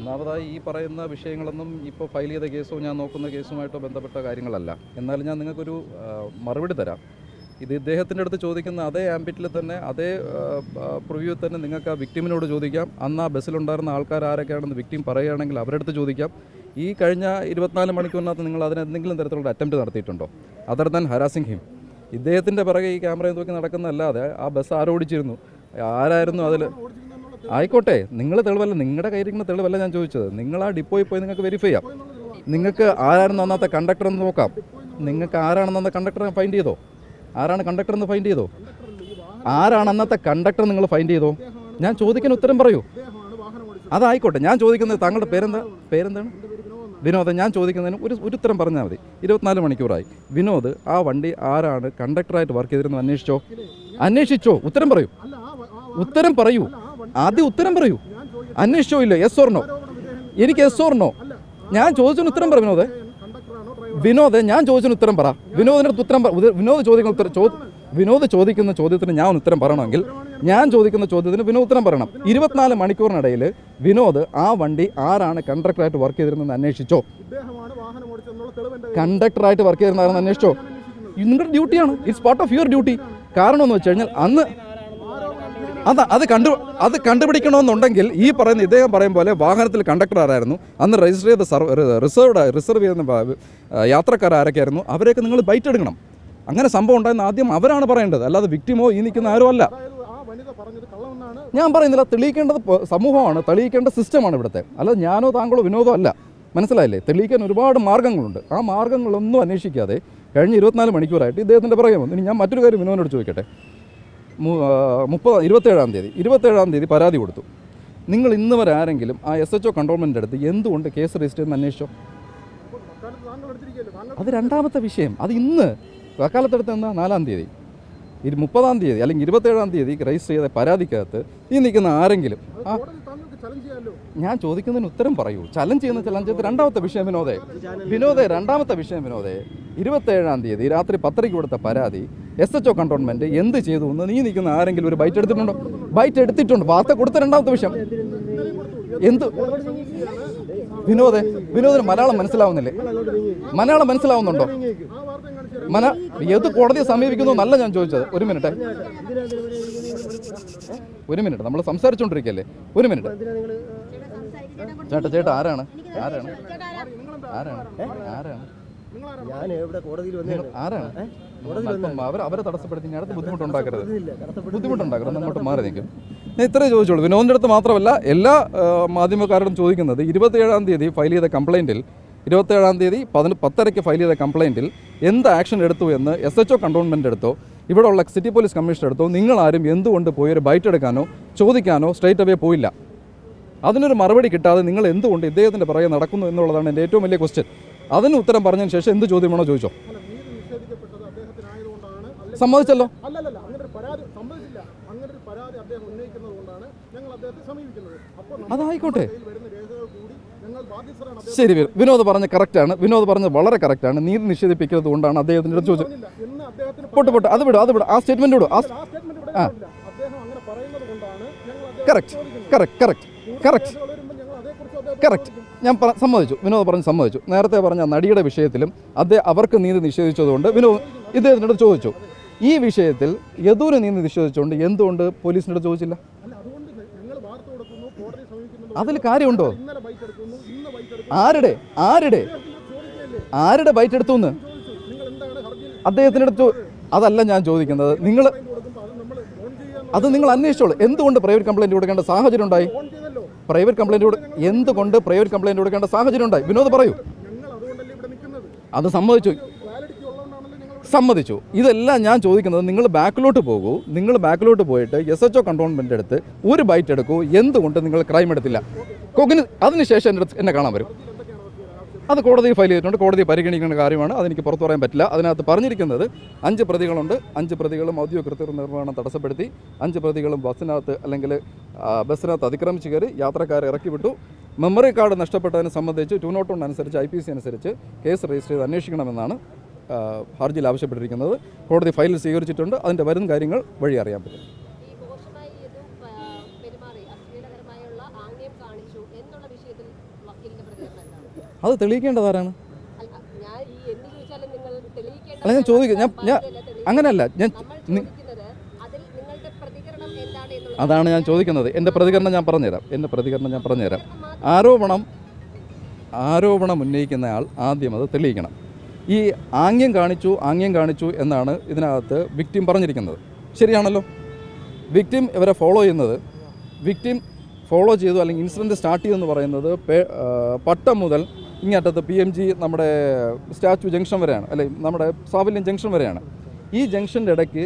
ഒന്നാമതായി ഈ പറയുന്ന വിഷയങ്ങളൊന്നും ഇപ്പോൾ ഫയൽ ചെയ്ത കേസോ ഞാൻ നോക്കുന്ന കേസുമായിട്ടോ ബന്ധപ്പെട്ട കാര്യങ്ങളല്ല. എന്നാലും ഞാൻ നിങ്ങൾക്കൊരു മറുപടി തരാം. ഇത് ഇദ്ദേഹത്തിൻ്റെ അടുത്ത് ചോദിക്കുന്ന അതേ ആംബിറ്റിൽ തന്നെ അതേ പ്രിവ്യൂ തന്നെ നിങ്ങൾക്ക് ആ വിക്ടിമിനോട് ചോദിക്കാം. അന്ന് ആ ബസ്സിലുണ്ടായിരുന്ന ആൾക്കാർ ആരൊക്കെയാണെന്ന് വിക്ടിം പറയുകയാണെങ്കിൽ അവരുടെ അടുത്ത് ചോദിക്കാം. ഈ കഴിഞ്ഞ 24 മണിക്കൂറിനകത്ത് നിങ്ങൾ അതിന് എന്തെങ്കിലും തരത്തിലുള്ള അറ്റംപ്റ്റ് നടത്തിയിട്ടുണ്ടോ അതർ ദാൻ ഹരാസിങ് ഹിം? ഇദ്ദേഹത്തിൻ്റെ പിറകെ ഈ ക്യാമറയും തൂക്കി നടക്കുന്നതല്ലാതെ ആ ബസ് ആരോടിച്ചിരുന്നു, ആരായിരുന്നു അതിൽ? ആയിക്കോട്ടെ, നിങ്ങൾ തെളിവല്ല, നിങ്ങളുടെ കയ്യിരിക്കുന്ന തെളിവല്ല ഞാൻ ചോദിച്ചത്. നിങ്ങൾ ആ ഡിപ്പോയിൽ പോയി നിങ്ങൾക്ക് വെരിഫൈ ചെയ്യാം. നിങ്ങൾക്ക് ആരായിരുന്നു അന്നത്തെ കണ്ടക്ടർ എന്ന് നോക്കാം. നിങ്ങൾക്ക് ആരാണെന്ന് അന്നത്തെ കണ്ടക്ടറെ ഫൈൻഡ് ചെയ്തോ? ആരാണ് കണ്ടക്ടർ എന്ന് ഫൈൻഡ് ചെയ്തോ? ആരാണ് അന്നത്തെ കണ്ടക്ടർ നിങ്ങൾ ഫൈൻഡ് ചെയ്തോ? ഞാൻ ചോദിക്കുന്ന ഉത്തരം പറയൂ. അതായിക്കോട്ടെ, ഞാൻ ചോദിക്കുന്നത് താങ്കളുടെ പേരെന്താണ്? വിനോദ്. ഞാൻ ചോദിക്കുന്നതിന് ഒരു ഉത്തരം പറഞ്ഞാൽ മതി. 24 മണിക്കൂറായി. വിനോദ്, ആ വണ്ടി ആരാണ് കണ്ടക്ടറായിട്ട് വർക്ക് ചെയ്തിരുന്നത് അന്വേഷിച്ചോ? ഉത്തരം പറയൂ. ആദ്യം ഉത്തരം പറയൂ. അന്വേഷിച്ചോ ഇല്ല? Yes or no? എനിക്ക് യെസ് ഓർ നോ. ഞാൻ ചോദിച്ചതിന് ഉത്തരം പറ വിനോദ്. ഞാൻ ചോദിച്ചതിന് ഉത്തരം പറ. വിനോദിനടുത്ത് ഉത്തരം വിനോദ് ചോദിക്കുന്ന ചോദ്യത്തിന് ഞാൻ ഉത്തരം പറയണമെങ്കിൽ ഞാൻ ചോദിക്കുന്ന ചോദ്യത്തിന് വിനോദ് ഉത്തരം പറയണം. 24 മണിക്കൂറിനിടയിൽ വിനോദ് ആ വണ്ടി ആരാണ് കണ്ടക്ടറായിട്ട് വർക്ക് ചെയ്തിരുന്നത് അന്വേഷിച്ചോ? കണ്ടക്ടറായിട്ട് വർക്ക് ചെയ്തിരുന്നായിരുന്നു അന്വേഷിച്ചോ? നിങ്ങളുടെ ഡ്യൂട്ടിയാണ്. It's part of your duty. കാരണം എന്ന് വെച്ച് കഴിഞ്ഞാൽ അന്ന് അത് കണ്ടുപിടിക്കണമെന്നുണ്ടെങ്കിൽ ഈ പറയുന്ന ഇദ്ദേഹം പറയും പോലെ വാഹനത്തിൽ കണ്ടക്ടർ ആരായിരുന്നു, അന്ന് രജിസ്റ്റർ ചെയ്ത റിസർവ് ചെയ്യുന്ന യാത്രക്കാരാരൊക്കെയായിരുന്നു, അവരെയൊക്കെ നിങ്ങൾ ബൈറ്റ് എടുക്കണം. അങ്ങനെ സംഭവം ഉണ്ടായെന്ന് ആദ്യം അവരാണ് പറയേണ്ടത്, അല്ലാതെ വിക്ടിമോ ഈ നിൽക്കുന്ന ആരും അല്ല. ഞാൻ പറയുന്നില്ല, തെളിയിക്കേണ്ടത് സമൂഹമാണ്, തെളിയിക്കേണ്ട സിസ്റ്റമാണ് ഇവിടുത്തെ, അല്ലാതെ ഞാനോ താങ്കളോ വിനോദോ അല്ല. മനസ്സിലായില്ലേ? തെളിയിക്കാൻ ഒരുപാട് മാർഗ്ഗങ്ങളുണ്ട്. ആ മാർഗ്ഗങ്ങളൊന്നും അന്വേഷിക്കാതെ കഴിഞ്ഞ 24 മണിക്കൂറായിട്ട് ഇദ്ദേഹത്തിൻ്റെ പുറകെ വന്നു. ഇനി ഞാൻ മറ്റൊരു കാര്യം വിനോദിനോട് ചോദിക്കട്ടെ. 27-ാം തീയതി പരാതി കൊടുത്തു. നിങ്ങൾ ഇന്ന് വരെ ആരെങ്കിലും ആ SHO കൺട്രോൾമെൻറ്റിൻ്റെ അടുത്ത് എന്തുകൊണ്ട് കേസ് രജിസ്റ്റർ ചെയ്യുന്ന അന്വേഷിച്ചോ? അത് രണ്ടാമത്തെ വിഷയം. അത് ഇന്ന് വക്കാലത്തെടുത്ത് എന്നാ 4-ാം തീയതി 30-ാം തീയതി അല്ലെങ്കിൽ 27-ാം തീയതി രജിസ്റ്റർ ചെയ്ത പരാതിക്കകത്ത് ഈ നിൽക്കുന്ന ആരെങ്കിലും ഞാൻ ചോദിക്കുന്നതിന് ഉത്തരം പറയൂ. ചലഞ്ച് ചെയ്യുന്ന രണ്ടാമത്തെ വിഷയം രണ്ടാമത്തെ വിഷയം 27-ാം തീയതി രാത്രി 10:00 കൊടുത്ത പരാതി SHO കൺട്രോൾമെൻറ്റ് എന്ത് ചെയ്തു എന്ന് നീ നിൽക്കുന്ന ആരെങ്കിലും ഒരു ബൈറ്റ് എടുത്തിട്ടുണ്ടോ? ബൈറ്റ് എടുത്തിട്ടുണ്ട്. വാർത്ത കൊടുത്ത രണ്ടാമത്തെ വിഷയം എന്ത്? വിനോദിന് മലയാളം മനസ്സിലാവുന്നില്ലേ? മലയാളം മനസ്സിലാവുന്നുണ്ടോ? ഏത് കോടതിയെ സമീപിക്കുന്നു എന്നല്ല ഞാൻ ചോദിച്ചത്. ഒരു മിനിറ്റ് നമ്മൾ സംസാരിച്ചുകൊണ്ടിരിക്കുകയല്ലേ. ഒരു മിനിറ്റ് ചേട്ടാ ആരാണ് അവരെ തടസ്സപ്പെടുത്തി അടുത്ത് ബുദ്ധിമുട്ടുണ്ടാക്കരുത്. അങ്ങോട്ട് മാറി നിൽക്കും. ഞാൻ ഇത്രേ ചോദിച്ചോളൂ. വിനോദിൻ്റെ അടുത്ത് മാത്രമല്ല എല്ലാ മാധ്യമക്കാരോടും ചോദിക്കുന്നത് 27-ാം തീയതി ഫയൽ ചെയ്ത കംപ്ലയിൻറ്റിൽ 27-ാം തീയതി 10:30 ഫയൽ ചെയ്ത കംപ്ലയിൻറ്റിൽ എന്ത് ആക്ഷൻ എടുത്തു എന്ന് SHO കൺട്രോൾമെൻ്റ് എടുത്തോ ഇവിടെ ഉള്ള സിറ്റി പോലീസ് കമ്മീഷണർ എടുത്തോ നിങ്ങളാരും എന്തുകൊണ്ട് പോയി ഒരു ബൈറ്റ് എടുക്കാനോ ചോദിക്കാനോ സ്ട്രേറ്റ് അവേ പോയില്ല? അതിനൊരു മറുപടി കിട്ടാതെ നിങ്ങൾ എന്തുകൊണ്ട് ഇദ്ദേഹത്തിൻ്റെ പുറകെ നടക്കുന്നു എന്നുള്ളതാണ് എൻ്റെ ഏറ്റവും വലിയ ക്വസ്റ്റ്യൻ. അതിന് ഉത്തരം പറഞ്ഞതിന് ശേഷം എന്ത് ചോദ്യം വേണോ ചോദിച്ചോ. സമ്മതിച്ചല്ലോ. അതായിക്കോട്ടെ, ശരി. വിനോദ് പറഞ്ഞ കറക്റ്റാണ്. വിനോദ് പറഞ്ഞത് വളരെ കറക്റ്റാണ്. നീതി നിഷേധിപ്പിക്കുന്നത് കൊണ്ടാണ് അദ്ദേഹത്തിൻ്റെ അടുത്ത് ചോദിച്ചത്. പൊട്ട് അത് വിടും. ആ സ്റ്റേറ്റ്മെൻറ്റ് വിടും. കറക്റ്റ് ഞാൻ സമ്മതിച്ചു. വിനോദ് പറഞ്ഞ് സമ്മതിച്ചു. നേരത്തെ പറഞ്ഞ നടിയുടെ വിഷയത്തിലും അവർക്ക് നീതി നിഷേധിച്ചതുകൊണ്ട് വിനോദ് ഇദ്ദേഹത്തിൻ്റെ അടുത്ത് ചോദിച്ചു. ഈ വിഷയത്തിൽ യദുവിന് നീതി നിഷേധിച്ചുകൊണ്ട് എന്തുകൊണ്ട് പോലീസിൻ്റെ അടുത്ത് ചോദിച്ചില്ല? അതിൽ കാര്യമുണ്ടോ? ആരുടെ ബൈറ്റ് എടുത്തു എന്ന് അദ്ദേഹത്തിൻ്റെ അടുത്ത് അതല്ല ഞാൻ ചോദിക്കുന്നത്. നിങ്ങൾ അന്വേഷിച്ചോളൂ. എന്തുകൊണ്ട് പ്രൈവറ്റ് കംപ്ലയിൻറ്റ് കൊടുക്കേണ്ട സാഹചര്യം ഉണ്ടായി? എന്തുകൊണ്ട് പ്രൈവറ്റ് കംപ്ലയിൻറ്റ് കൊടുക്കേണ്ട സാഹചര്യം ഉണ്ടായി? വിനോദ് പറയൂ. അത് സമ്മതിച്ചു. ഇതെല്ലാം ഞാൻ ചോദിക്കുന്നത്, നിങ്ങൾ ബാക്കിലോട്ട് പോകൂ. നിങ്ങൾ ബാക്കിലോട്ട് പോയിട്ട് SHO കൺട്രോൾമെൻ്റ് എടുത്ത് ഒരു ബൈറ്റ് എടുക്കൂ. എന്തുകൊണ്ട് നിങ്ങൾ ക്രൈം എടുത്തില്ല? അതിനുശേഷം എന്നെ കാണാൻ വരും. അത് കോടതിയിൽ ഫയൽ ചെയ്തിട്ടുണ്ട്. കോടതി പരിഗണിക്കുന്ന കാര്യമാണ്. അതെനിക്ക് പുറത്തു പറയാൻ പറ്റില്ല. അതിനകത്ത് പറഞ്ഞിരിക്കുന്നത് 5 പ്രതികളുണ്ട്. 5 പ്രതികളും ഔദ്യോഗിക കൃത്യ നിർവഹണം തടസ്സപ്പെടുത്തി. 5 പ്രതികളും ബസ്സിനകത്ത് അതിക്രമിച്ച് കയറി യാത്രക്കാരെ ഇറക്കി വിട്ടു. മെമ്മറി കാർഡ് നഷ്ടപ്പെട്ടതിനെ സംബന്ധിച്ച് 201 അനുസരിച്ച് IPC അനുസരിച്ച് കേസ് രജിസ്റ്റർ ചെയ്ത് അന്വേഷിക്കണമെന്നാണ് ഹർജിയിൽ ആവശ്യപ്പെട്ടിരിക്കുന്നത്. കോടതി ഫയൽ സ്വീകരിച്ചിട്ടുണ്ട്. അതിൻ്റെ വരും കാര്യങ്ങൾ വഴി അറിയാൻ പറ്റും. അത് തെളിയിക്കേണ്ടതാരാണ്? അല്ല, ഞാൻ ഈ എന്ത് ചോദിച്ചാലും നിങ്ങൾ തെളിയിക്കേണ്ട അല്ല, ഞാൻ ചോദിക്കും, ഞാൻ അങ്ങനെയല്ല, ഞാൻ ചോദിക്കുന്നത് അതിൽ നിങ്ങളുടെ പ്രതികരണം എന്താണ് എന്നുള്ളത്. അതാണ് ഞാൻ ചോദിക്കുന്നത്. എൻ്റെ പ്രതികരണം ഞാൻ പറഞ്ഞുതരാം. ആരോപണം ഉന്നയിക്കുന്ന ആൾ ആദ്യം അത് തെളിയിക്കണം. ഈ ആംഗ്യം കാണിച്ചു എന്നാണ് ഇതിനകത്ത് വിക്ടിം പറഞ്ഞിരിക്കുന്നത്. ശരിയാണല്ലോ? വിക്ടിം ഇവരെ ഫോളോ ചെയ്യുന്നത്, വിക്ടിം ഫോളോ ചെയ്തു അല്ലെങ്കിൽ ഇൻസിഡൻറ്റ് സ്റ്റാർട്ട് ചെയ്തെന്ന് പറയുന്നത് പട്ടം മുതൽ ഇങ്ങേറ്റത്ത് PMG നമ്മുടെ സ്റ്റാച്യു ജംഗ്ഷൻ വരെയാണ്, അല്ലെ നമ്മുടെ സാവല്യം ജംഗ്ഷൻ വരെയാണ്. ഈ ജംഗ്ഷൻ്റെ ഇടയ്ക്ക്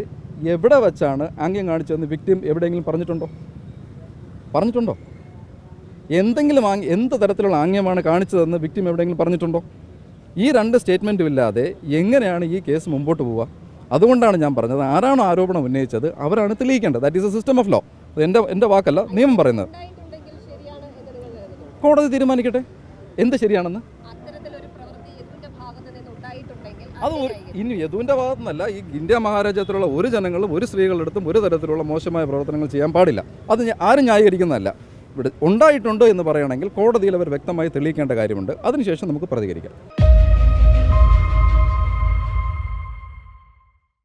എവിടെ വെച്ചാണ് ആംഗ്യം കാണിച്ചതെന്ന് വിക്ടിം എവിടെയെങ്കിലും പറഞ്ഞിട്ടുണ്ടോ? എന്തെങ്കിലും എന്ത് തരത്തിലുള്ള ആംഗ്യമാണ് കാണിച്ചതെന്ന് വിക്ടിം എവിടെയെങ്കിലും പറഞ്ഞിട്ടുണ്ടോ? ഈ രണ്ട് സ്റ്റേറ്റ്മെൻറ്റും ഇല്ലാതെ എങ്ങനെയാണ് ഈ കേസ് മുമ്പോട്ട് പോവുക? അതുകൊണ്ടാണ് ഞാൻ പറഞ്ഞത്, ആരാണോ ആരോപണം ഉന്നയിച്ചത് അവരാണ് തെളിയിക്കേണ്ടത്. That is a system of law. അത് എൻ്റെ വാക്കല്ല, നിയമം പറയുന്നത്. ഉണ്ടായിട്ടുണ്ടെങ്കിൽ ശരിയാണ് എന്ന് നിങ്ങൾ കരുതുന്നു. കോടതി തീരുമാനിക്കട്ടെ എന്ത് ശരിയാണെന്ന്. അത്തരത്തിലൊരു പ്രവൃത്തി യദുവിന്റെ ഭാഗത്ത് നിന്ന് ഉണ്ടായിട്ടുണ്ടെങ്കിൽ അത് ഇനി യദുവിൻ്റെ ഭാഗത്തുനിന്നല്ല, ഈ ഇന്ത്യ മഹാരാജ്യത്തിലുള്ള ഒരു ജനങ്ങളും ഒരു സ്ത്രീകളുടെടുത്തും ഒരു തരത്തിലുള്ള മോശമായ പ്രവർത്തനങ്ങൾ ചെയ്യാൻ പാടില്ല. അത് ആരും ന്യായീകരിക്കുന്നതല്ല. ഇവിടെ ഉണ്ടായിട്ടുണ്ടോ എന്ന് പറയുകയാണെങ്കിൽ കോടതിയിൽ അവർ വ്യക്തമായി തെളിയിക്കേണ്ട കാര്യമുണ്ട്. അതിനുശേഷം നമുക്ക് പ്രതികരിക്കാം.